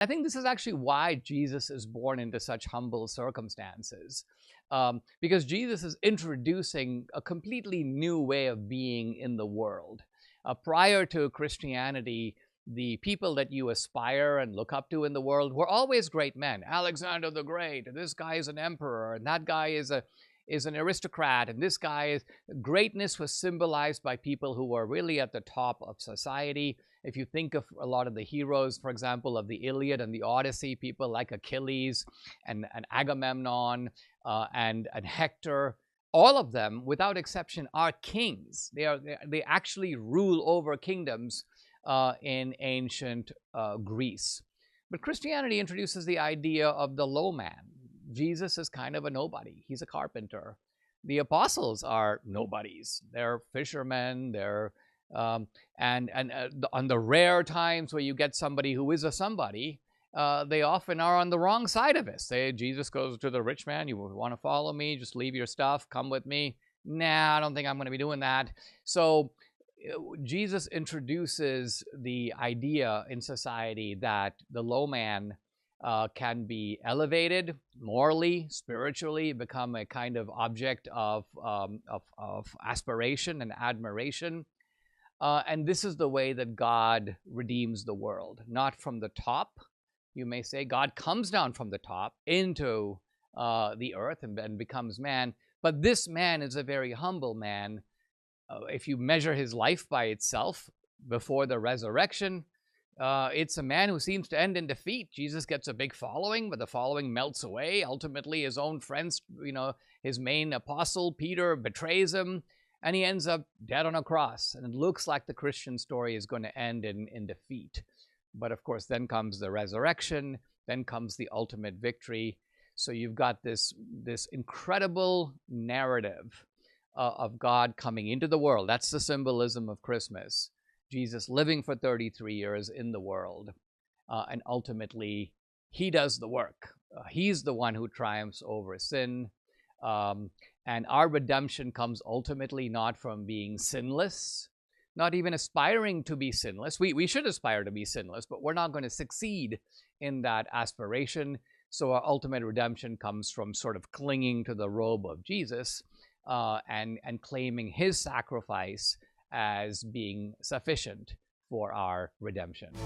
I think this is actually why Jesus is born into such humble circumstances, because Jesus is introducing a completely new way of being in the world. Prior to Christianity, the people that you aspire and look up to in the world were always great men. Alexander the Great, this guy is an emperor, and that guy is an aristocrat, and this guy is... Greatness was symbolized by people who were really at the top of society. If you think of a lot of the heroes, for example, of the Iliad and the Odyssey, people like Achilles and Agamemnon and Hector, all of them, without exception, are kings. They actually rule over kingdoms in ancient Greece. But Christianity introduces the idea of the low man. Jesus is kind of a nobody. He's a carpenter. The apostles are nobodies. They're fishermen. They're on the rare times where you get somebody who is a somebody, they often are on the wrong side of it. Say, Jesus goes to the rich man, you want to follow me, just leave your stuff, come with me. Nah, I don't think I'm going to be doing that. So Jesus introduces the idea in society that the low man can be elevated morally, spiritually, become a kind of object of aspiration and admiration. And this is the way that God redeems the world, not from the top. You may say God comes down from the top into the earth and becomes man. But this man is a very humble man. If you measure his life by itself before the resurrection, it's a man who seems to end in defeat. Jesus gets a big following, but the following melts away. Ultimately, his own friends, his main apostle, Peter, betrays him. And he ends up dead on a cross. And it looks like the Christian story is going to end in defeat. But of course, then comes the resurrection. Then comes the ultimate victory. So you've got this incredible narrative of God coming into the world. That's the symbolism of Christmas. Jesus living for 33 years in the world. And ultimately, he does the work. He's the one who triumphs over sin. And our redemption comes ultimately not from being sinless, not even aspiring to be sinless. We should aspire to be sinless, but we're not going to succeed in that aspiration. So our ultimate redemption comes from sort of clinging to the robe of Jesus and claiming his sacrifice as being sufficient for our redemption.